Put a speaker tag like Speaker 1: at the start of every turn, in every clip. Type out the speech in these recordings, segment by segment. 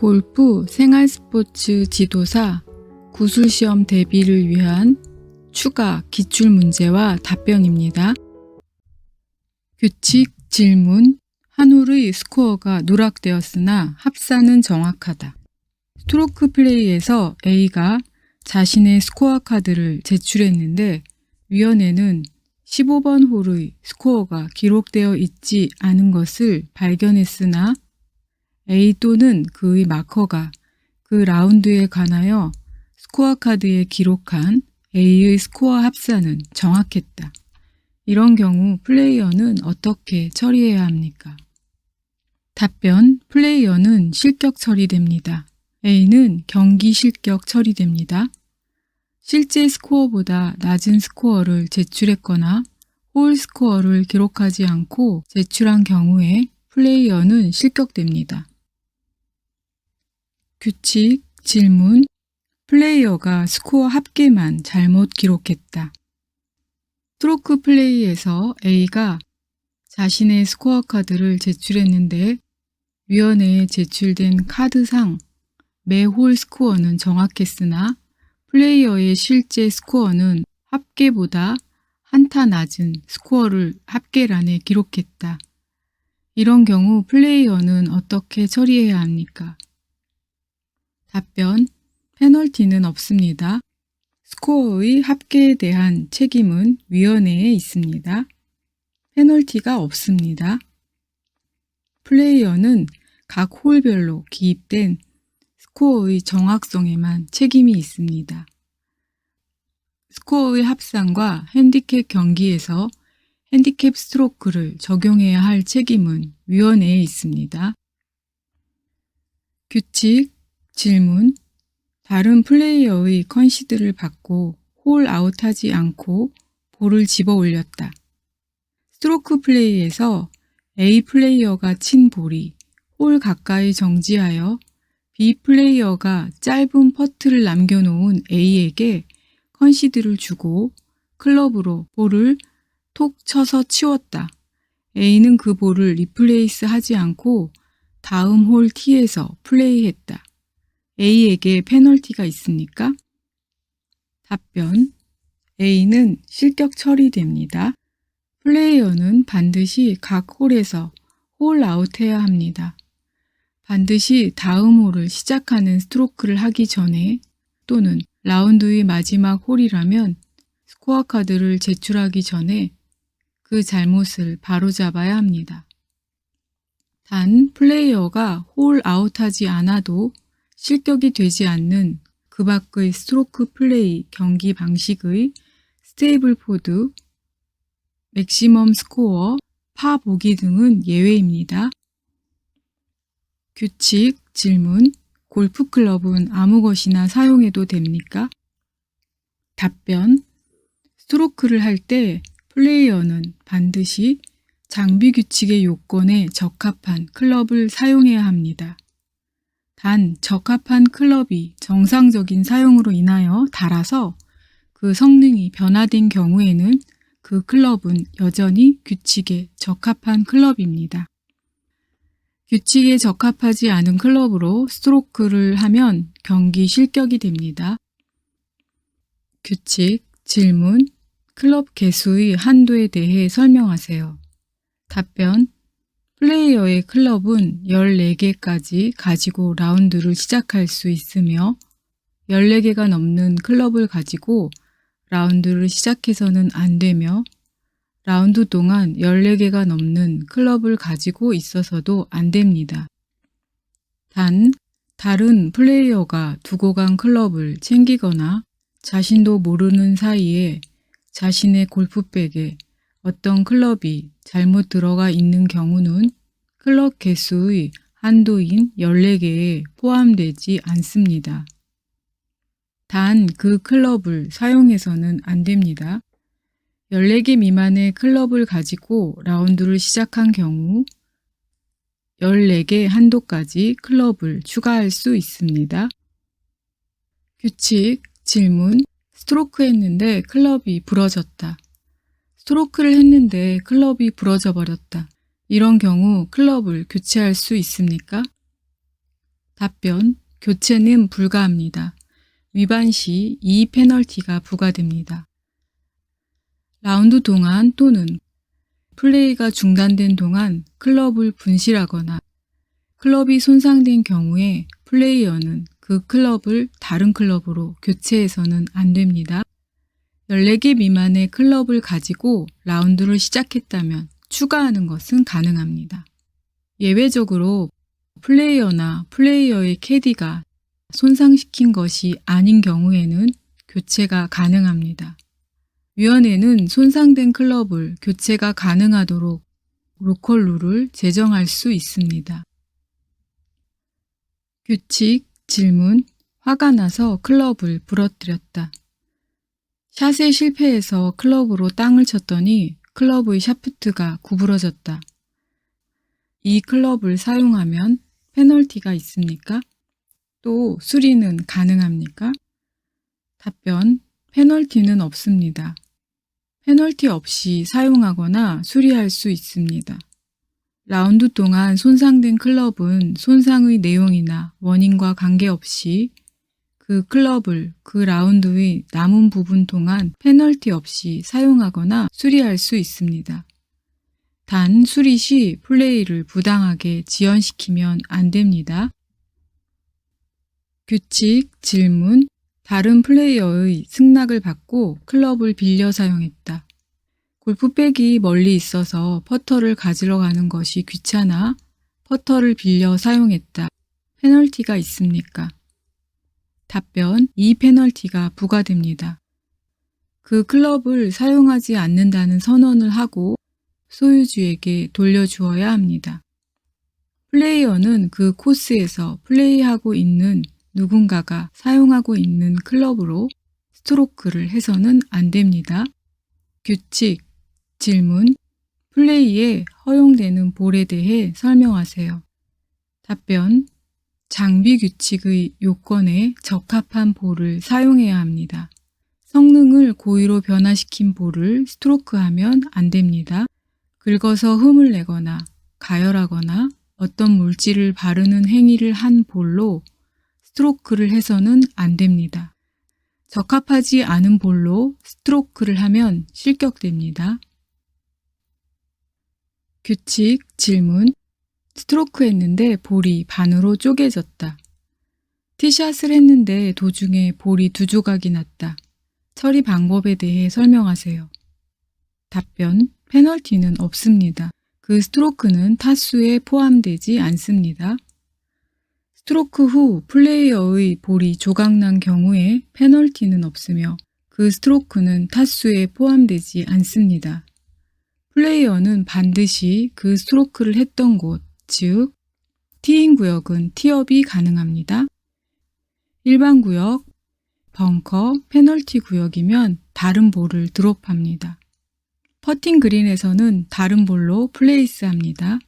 Speaker 1: 골프 생활스포츠 지도사 구술시험 대비를 위한 추가 기출문제와 답변입니다. 규칙, 질문, 한 홀의 스코어가 누락되었으나 합산은 정확하다. 스트로크 플레이에서 A가 자신의 스코어 카드를 제출했는데 위원회는 15번 홀의 스코어가 기록되어 있지 않은 것을 발견했으나 A 또는 그의 마커가 그 라운드에 관하여 스코어 카드에 기록한 A의 스코어 합산은 정확했다. 이런 경우 플레이어는 어떻게 처리해야 합니까? 답변, 플레이어는 실격 처리됩니다. A는 경기 실격 처리됩니다. 실제 스코어보다 낮은 스코어를 제출했거나 홀 스코어를 기록하지 않고 제출한 경우에 플레이어는 실격됩니다. 규칙, 질문, 플레이어가 스코어 합계만 잘못 기록했다. 스트로크 플레이에서 A가 자신의 스코어 카드를 제출했는데 위원회에 제출된 카드상 매 홀 스코어는 정확했으나 플레이어의 실제 스코어는 합계보다 한타 낮은 스코어를 합계란에 기록했다. 이런 경우 플레이어는 어떻게 처리해야 합니까? 답변, 페널티는 없습니다. 스코어의 합계에 대한 책임은 위원회에 있습니다. 페널티가 없습니다. 플레이어는 각 홀별로 기입된 스코어의 정확성에만 책임이 있습니다. 스코어의 합산과 핸디캡 경기에서 핸디캡 스트로크를 적용해야 할 책임은 위원회에 있습니다. 규칙, 질문, 다른 플레이어의 컨시드를 받고 홀 아웃하지 않고 볼을 집어 올렸다. 스트로크 플레이에서 A 플레이어가 친 볼이 홀 가까이 정지하여 B 플레이어가 짧은 퍼트를 남겨놓은 A에게 컨시드를 주고 클럽으로 볼을 톡 쳐서 치웠다. A는 그 볼을 리플레이스 하지 않고 다음 홀 T에서 플레이했다. A에게 페널티가 있습니까? 답변, A는 실격 처리됩니다. 플레이어는 반드시 각 홀에서 홀 아웃해야 합니다. 반드시 다음 홀을 시작하는 스트로크를 하기 전에 또는 라운드의 마지막 홀이라면 스코어 카드를 제출하기 전에 그 잘못을 바로잡아야 합니다. 단, 플레이어가 홀 아웃하지 않아도 실격이 되지 않는 그 밖의 스트로크 플레이 경기 방식의 스테이블 포드, 맥시멈 스코어, 파 보기 등은 예외입니다. 규칙, 질문, 골프 클럽은 아무 것이나 사용해도 됩니까? 답변, 스트로크를 할 때 플레이어는 반드시 장비 규칙의 요건에 적합한 클럽을 사용해야 합니다. 단, 적합한 클럽이 정상적인 사용으로 인하여 닳아서 그 성능이 변화된 경우에는 그 클럽은 여전히 규칙에 적합한 클럽입니다. 규칙에 적합하지 않은 클럽으로 스트로크를 하면 경기 실격이 됩니다. 규칙, 질문, 클럽 개수의 한도에 대해 설명하세요. 답변, 플레이어의 클럽은 14개까지 가지고 라운드를 시작할 수 있으며 14개가 넘는 클럽을 가지고 라운드를 시작해서는 안 되며 라운드 동안 14개가 넘는 클럽을 가지고 있어서도 안 됩니다. 단, 다른 플레이어가 두고 간 클럽을 챙기거나 자신도 모르는 사이에 자신의 골프백에 어떤 클럽이 잘못 들어가 있는 경우는 클럽 개수의 한도인 14개에 포함되지 않습니다. 단, 그 클럽을 사용해서는 안 됩니다. 14개 미만의 클럽을 가지고 라운드를 시작한 경우 14개 한도까지 클럽을 추가할 수 있습니다. 규칙, 질문, 스트로크 했는데 클럽이 부러졌다. 스트로크를 했는데 클럽이 부러져 버렸다. 이런 경우 클럽을 교체할 수 있습니까? 답변, 교체는 불가합니다. 위반 시 2 페널티가 부과됩니다. 라운드 동안 또는 플레이가 중단된 동안 클럽을 분실하거나 클럽이 손상된 경우에 플레이어는 그 클럽을 다른 클럽으로 교체해서는 안 됩니다. 14개 미만의 클럽을 가지고 라운드를 시작했다면 추가하는 것은 가능합니다. 예외적으로 플레이어나 플레이어의 캐디가 손상시킨 것이 아닌 경우에는 교체가 가능합니다. 위원회는 손상된 클럽을 교체가 가능하도록 로컬 룰을 제정할 수 있습니다. 규칙, 질문, 화가 나서 클럽을 부러뜨렸다. 샷에 실패해서 클럽으로 땅을 쳤더니 클럽의 샤프트가 구부러졌다. 이 클럽을 사용하면 페널티가 있습니까? 또 수리는 가능합니까? 답변, 페널티는 없습니다. 페널티 없이 사용하거나 수리할 수 있습니다. 라운드 동안 손상된 클럽은 손상의 내용이나 원인과 관계없이 그 클럽을 그 라운드의 남은 부분 동안 페널티 없이 사용하거나 수리할 수 있습니다. 단 수리 시 플레이를 부당하게 지연시키면 안 됩니다. 규칙, 질문, 다른 플레이어의 승낙을 받고 클럽을 빌려 사용했다. 골프백이 멀리 있어서 퍼터를 가지러 가는 것이 귀찮아 퍼터를 빌려 사용했다. 페널티가 있습니까? 답변, 이 페널티가 부과됩니다. 그 클럽을 사용하지 않는다는 선언을 하고 소유주에게 돌려주어야 합니다. 플레이어는 그 코스에서 플레이하고 있는 누군가가 사용하고 있는 클럽으로 스트로크를 해서는 안 됩니다. 규칙, 질문, 플레이에 허용되는 볼에 대해 설명하세요. 답변, 장비 규칙의 요건에 적합한 볼을 사용해야 합니다. 성능을 고의로 변화시킨 볼을 스트로크하면 안 됩니다. 긁어서 흠을 내거나 가열하거나 어떤 물질을 바르는 행위를 한 볼로 스트로크를 해서는 안 됩니다. 적합하지 않은 볼로 스트로크를 하면 실격됩니다. 규칙, 질문, 스트로크 했는데 볼이 반으로 쪼개졌다. 티샷을 했는데 도중에 볼이 2조각이 났다. 처리 방법에 대해 설명하세요. 답변, 페널티는 없습니다. 그 스트로크는 타수에 포함되지 않습니다. 스트로크 후 플레이어의 볼이 조각난 경우에 페널티는 없으며 그 스트로크는 타수에 포함되지 않습니다. 플레이어는 반드시 그 스트로크를 했던 곳, 즉 티인 구역은 티업이 가능합니다. 일반 구역, 벙커, 페널티 구역이면 다른 볼을 드롭합니다. 퍼팅 그린에서는 다른 볼로 플레이스합니다.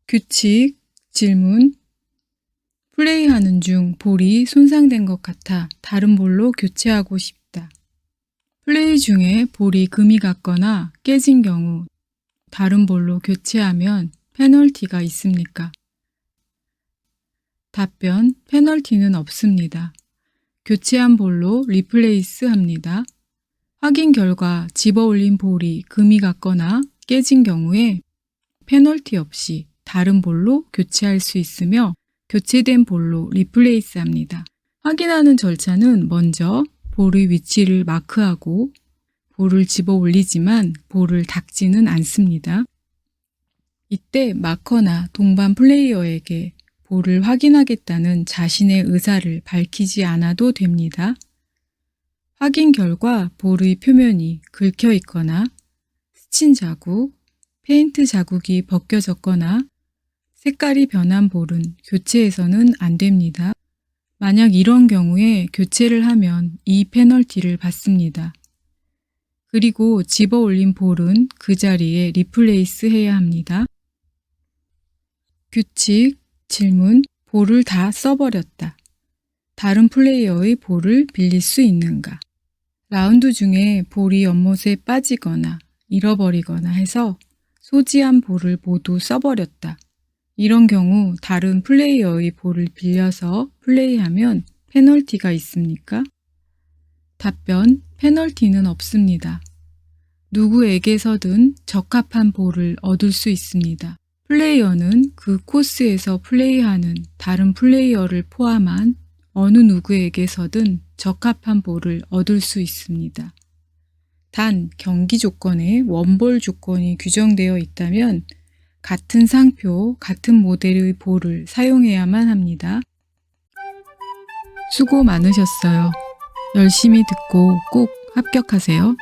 Speaker 1: 규칙, 질문, 플레이하는 중 볼이 손상된 것 같아 다른 볼로 교체하고 싶다. 플레이 중에 볼이 금이 갔거나 깨진 경우 다른 볼로 교체하면 페널티가 있습니까? 답변, 페널티는 없습니다. 교체한 볼로 리플레이스 합니다. 확인 결과 집어 올린 볼이 금이 갔거나 깨진 경우에 페널티 없이 다른 볼로 교체할 수 있으며 교체된 볼로 리플레이스 합니다. 확인하는 절차는 먼저 볼의 위치를 마크하고 볼을 집어 올리지만 볼을 닦지는 않습니다. 이때 마커나 동반 플레이어에게 볼을 확인하겠다는 자신의 의사를 밝히지 않아도 됩니다. 확인 결과 볼의 표면이 긁혀 있거나 스친 자국, 페인트 자국이 벗겨졌거나 색깔이 변한 볼은 교체해서는 안 됩니다. 만약 이런 경우에 교체를 하면 이 페널티를 받습니다. 그리고 집어 올린 볼은 그 자리에 리플레이스 해야 합니다. 규칙, 질문, 볼을 다 써버렸다. 다른 플레이어의 볼을 빌릴 수 있는가? 라운드 중에 볼이 연못에 빠지거나 잃어버리거나 해서 소지한 볼을 모두 써버렸다. 이런 경우 다른 플레이어의 볼을 빌려서 플레이하면 페널티가 있습니까? 답변, 페널티는 없습니다. 누구에게서든 적합한 볼을 얻을 수 있습니다. 플레이어는 그 코스에서 플레이하는 다른 플레이어를 포함한 어느 누구에게서든 적합한 볼을 얻을 수 있습니다. 단, 경기 조건에 원볼 조건이 규정되어 있다면 같은 상표, 같은 모델의 볼을 사용해야만 합니다. 수고 많으셨어요. 열심히 듣고 꼭 합격하세요.